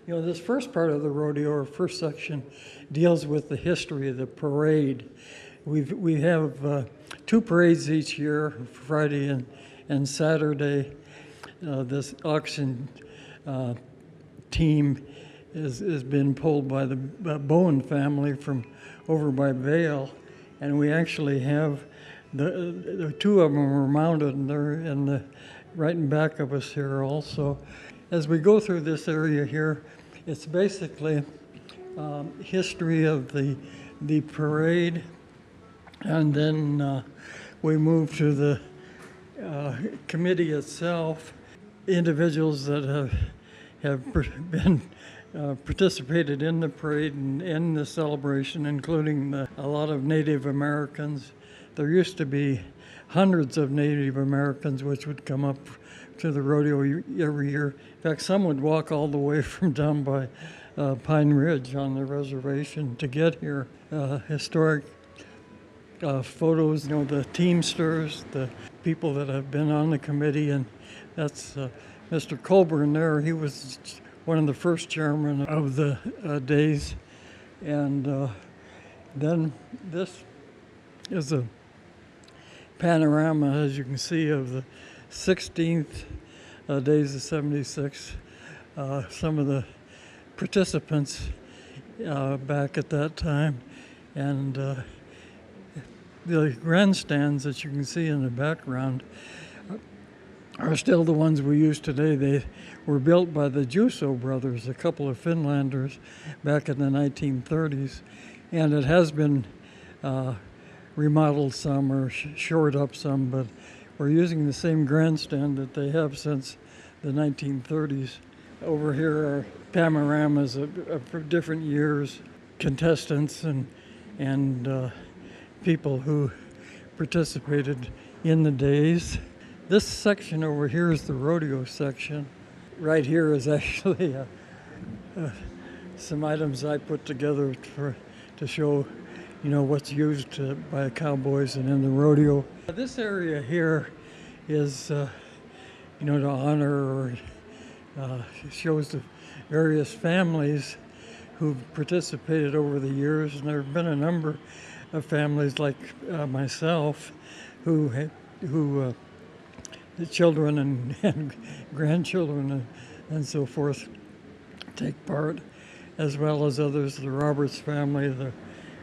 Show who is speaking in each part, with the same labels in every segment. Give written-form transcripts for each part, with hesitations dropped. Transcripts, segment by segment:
Speaker 1: You know, this first part of the rodeo, or first section, deals with the history of the parade. We have two parades each year, Friday and Saturday. This auction team has been pulled by the Bowen family from over by Vale, and we actually have the two of them are mounted, and they're in the right in back of us here also. As we go through this area here, it's basically history of the parade, and then we move to the committee itself. Individuals that have been participated in the parade and in the celebration, including a lot of Native Americans. There used to be hundreds of Native Americans which would come up to the rodeo every year. In fact, some would walk all the way from down by Pine Ridge on the reservation to get here. Historic photos, you know, the teamsters, the people that have been on the committee, and that's Mr. Colburn there. He was one of the first chairmen of the days. And then this is a panorama, as you can see, of the 16th days of 76. Some of the participants back at that time. And the grandstands that you can see in the background are still the ones we use today. They were built by the Juso brothers, a couple of Finlanders, back in the 1930s. And it has been remodeled some or shored up some, but we're using the same grandstand that they have since the 1930s. Over here are panoramas of different years, contestants and people who participated in the days. This section over here is the rodeo section. Right here is actually some items I put together to show, you know, what's used by cowboys and in the rodeo. This area here is, you know, to honor or shows the various families who've participated over the years, and there have been a number of families like myself who the children and grandchildren and so forth take part, as well as others, the Roberts family, the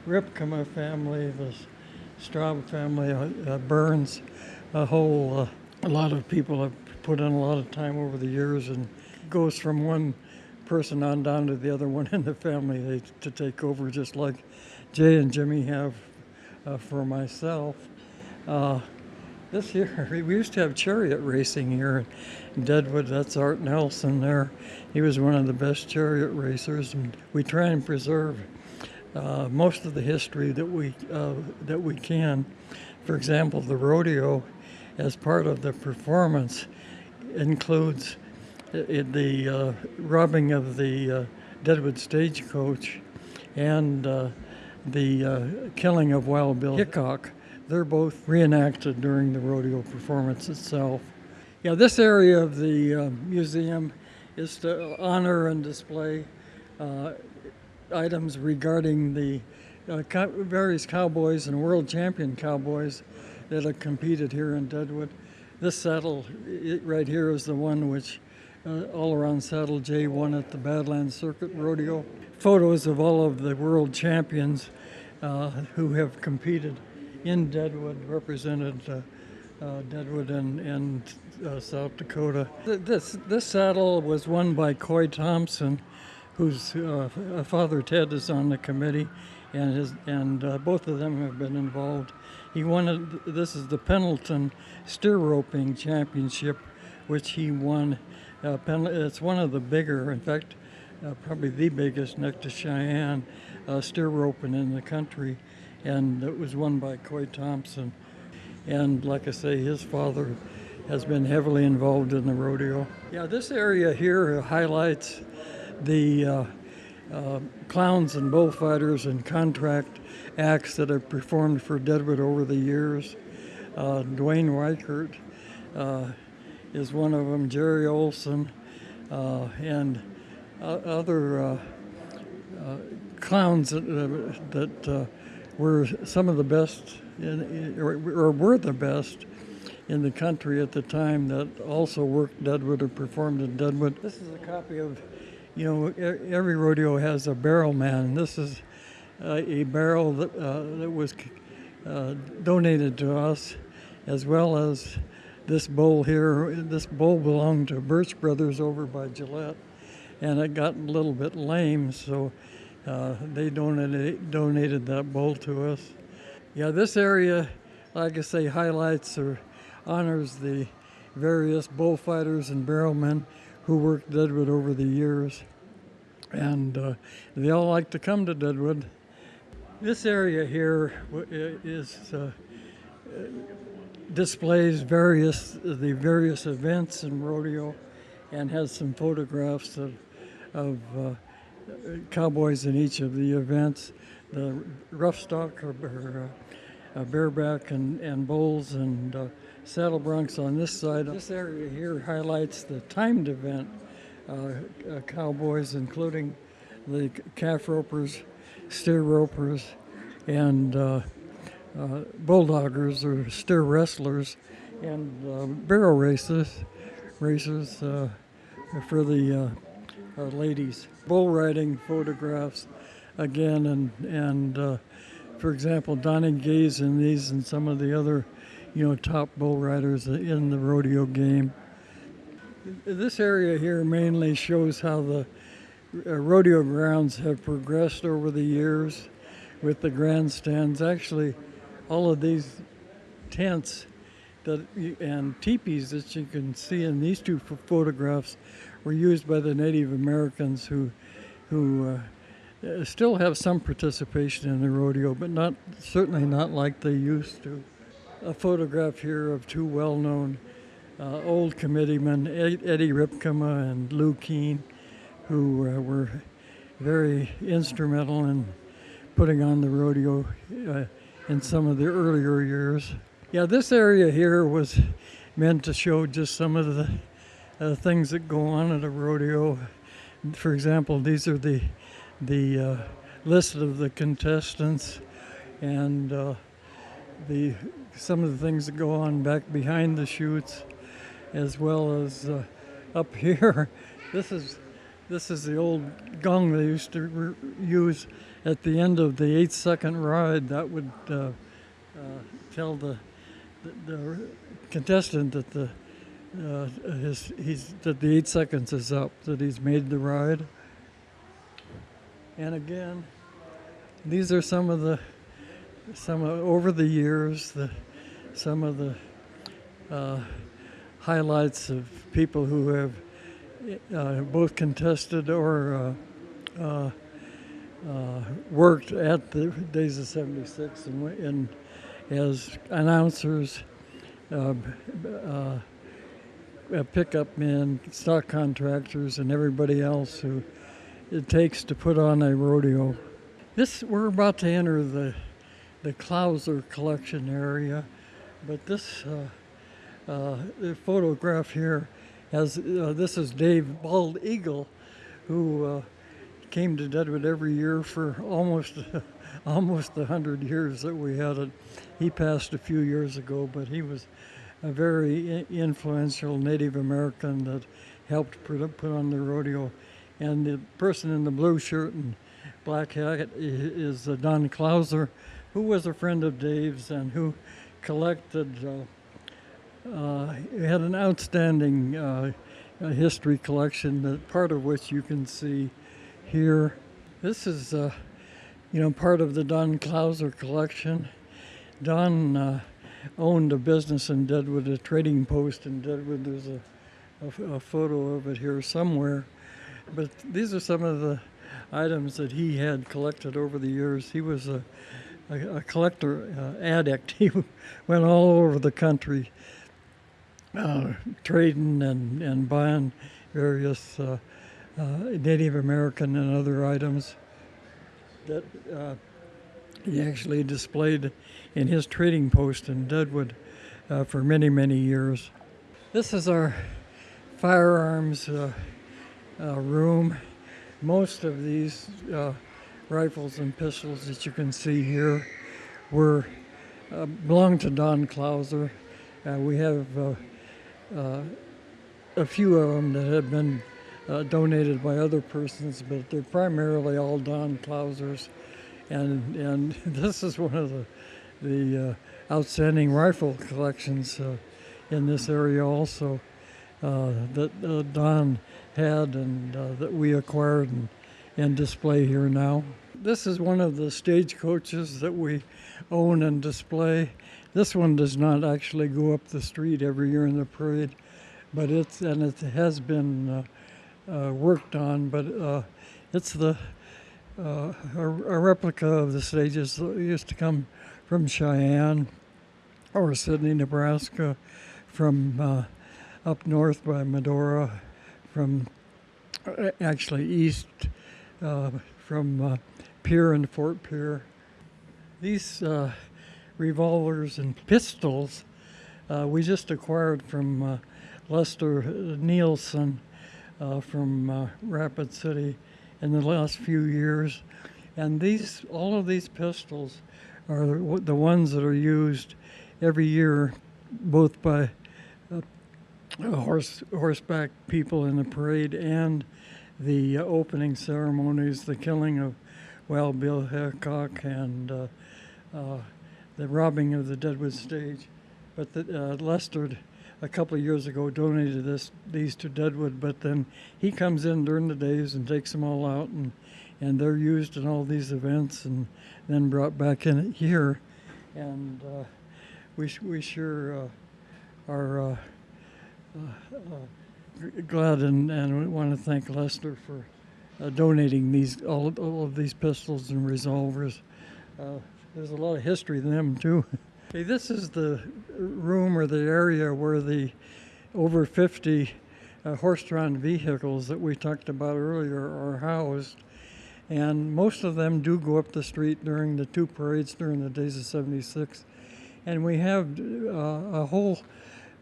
Speaker 1: Ripkema family, the Straub family, Burns, a lot of people have put in a lot of time over the years, and it goes from one person on down to the other one in the family to take over, just like Jay and Jimmy have for myself. This year, we used to have chariot racing here in Deadwood. That's Art Nelson there. He was one of the best chariot racers, and we try and preserve most of the history that we can. For example, the rodeo, as part of the performance, includes the robbing of the Deadwood Stagecoach and the killing of Wild Bill Hickok. They're both reenacted during the rodeo performance itself. Yeah, this area of the museum is to honor and display items regarding the various cowboys and world champion cowboys that have competed here in Deadwood. This saddle right here is the one which all-around saddle Jay won at the Badlands Circuit Rodeo. Photos of all of the world champions who have competed in Deadwood, represented Deadwood and South Dakota. This saddle was won by Coy Thompson, whose father Ted is on the committee, and both of them have been involved. He won. This is the Pendleton Steer Roping Championship, which he won. It's one of the bigger, in fact, probably the biggest next to Cheyenne steer roping in the country, and it was won by Coy Thompson. And like I say, his father has been heavily involved in the rodeo. Yeah, this area here highlights the clowns and bullfighters and contract acts that have performed for Deadwood over the years. Dwayne Reichert is one of them, Jerry Olson, and other clowns that were some of the best, or were the best in the country at the time, that also worked Deadwood or performed in Deadwood. This is a copy of, every rodeo has a barrel man. This is a barrel that was donated to us, as well as this bowl here. This bowl belonged to Birch Brothers over by Gillette, and it got a little bit lame, so they donated that bowl to us. Yeah, this area, like I say, highlights or honors the various bullfighters and barrelmen who worked Deadwood over the years, and they all like to come to Deadwood. This area here displays the various events in rodeo, and has some photographs of cowboys in each of the events. The rough stock or bareback and bulls and saddle broncs on this side. This area here highlights the timed event cowboys, including the calf ropers, steer ropers, and bulldoggers or steer wrestlers, and barrel racers for the ladies. Bull riding photographs again, and for example, Donnie Gaze in these and some of the other top bull riders in the rodeo game. This area here mainly shows how the rodeo grounds have progressed over the years with the grandstands. Actually, all of these tents and teepees that you can see in these two photographs were used by the Native Americans who still have some participation in the rodeo, but certainly not like they used to. A photograph here of two well-known old committeemen, Eddie Ripkema and Lou Keene, who were very instrumental in putting on the rodeo in some of the earlier years. Yeah, this area here was meant to show just some of the things that go on at a rodeo. For example, these are the list of the contestants, and some of the things that go on back behind the chutes, as well as up here. This is the old gong they used to use at the end of the 8-second ride. That would tell the contestant that the 8 seconds is up, that he's made the ride. And again, these are some of over the years, some of the highlights of people who have both contested or worked at the Days of 76 and as announcers, pickup men, stock contractors, and everybody else who it takes to put on a rodeo. We're about to enter the Clowser collection area, but this the photograph here this is Dave Bald Eagle, who came to Deadwood every year for almost 100 years that we had it. He passed a few years ago, but he was a very influential Native American that helped put on the rodeo. And the person in the blue shirt and black hat is Don Clowser, who was a friend of Dave's and who collected, had an outstanding history collection, part of which you can see here. This is, part of the Don Clowser collection. Don owned a business in Deadwood, a trading post in Deadwood. There's a photo of it here somewhere. But these are some of the items that he had collected over the years. He was a collector addict. He went all over the country trading and buying various Native American and other items that he actually displayed in his trading post in Deadwood for many, many years. This is our firearms room. Most of these rifles and pistols that you can see here were belong to Don Clowser. We have a few of them that have been donated by other persons, but they're primarily all Don Clousers. And this is one of the outstanding rifle collections in this area also that Don had and that we acquired and display here now. This is one of the stagecoaches that we own and display. This one does not actually go up the street every year in the parade, but it has been worked on. But it's a replica of the stages that used to come from Cheyenne or Sidney, Nebraska, from up north by Medora, from actually east from Pierre and Fort Pierre. These revolvers and pistols we just acquired from Lester Nielsen from Rapid City in the last few years. And all of these pistols are the ones that are used every year, both by horseback people in the parade and the opening ceremonies, the killing of Wild Bill Hickok and the robbing of the Deadwood stage. But Lester, a couple of years ago, donated these to Deadwood, but then he comes in during the days and takes them all out, and they're used in all these events and then brought back in here. And we sure are glad and we want to thank Lester for donating all of these pistols and revolvers. There's a lot of history in them too. Okay, this is the room or the area where the over 50 horse-drawn vehicles that we talked about earlier are housed, and most of them do go up the street during the two parades during the days of '76. And we have a whole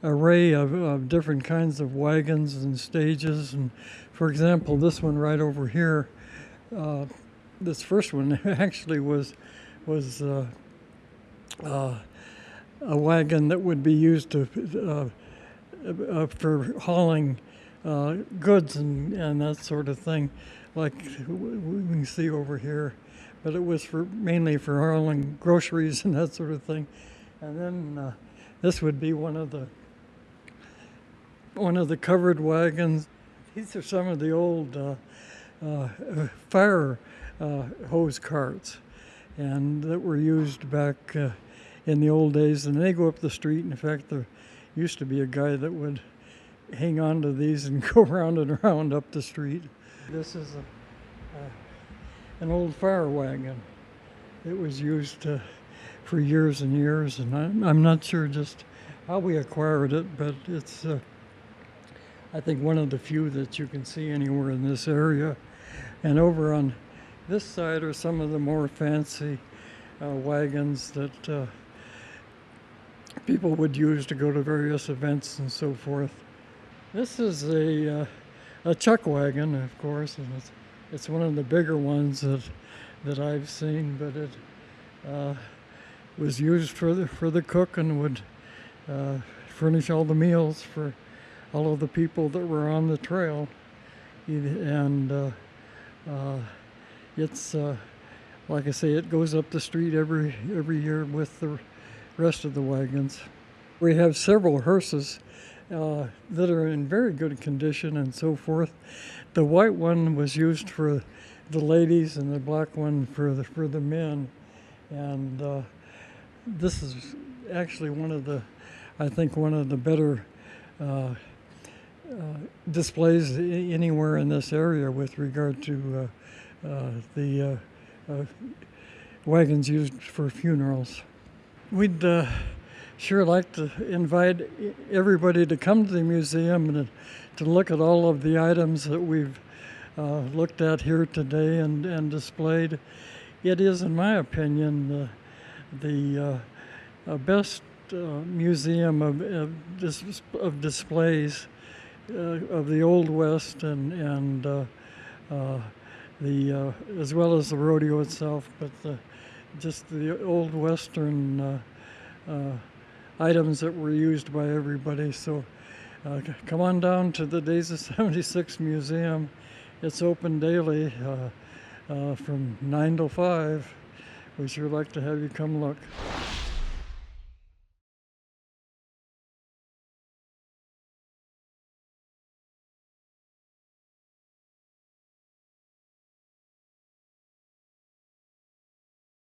Speaker 1: array of different kinds of wagons and stages. And for example, this one right over here, this first one actually was a wagon that would be used for hauling goods and that sort of thing, like we can see over here. But it was mainly for hauling groceries and that sort of thing. And then this would be one of the covered wagons. These are some of the old fire hose carts, and that were used back in the old days. And they go up the street. In fact, there used to be a guy that would hang on to these and go round and round up the street. This is an old fire wagon. It was used for years and years, and I'm not sure just how we acquired it, but it's I think one of the few that you can see anywhere in this area. And over on this side are some of the more fancy wagons that people would use to go to various events and so forth. This is a chuck wagon, of course, and it's one of the bigger ones that I've seen, but it was used for the cook and would furnish all the meals for all of the people that were on the trail. And it's like I say, it goes up the street every year with the rest of the wagons. We have several hearses that are in very good condition and so forth. The white one was used for the ladies and the black one for the men. And this is actually one of the better displays anywhere in this area with regard to the wagons used for funerals. We'd sure like to invite everybody to come to the museum and to look at all of the items that we've looked at here today and displayed. It is, in my opinion, the best museum of displays of the Old West and as well as the rodeo itself, but just the old Western items that were used by everybody. So come on down to the Days of 76 Museum. It's open daily from 9 to 5. We'd sure like to have you come look.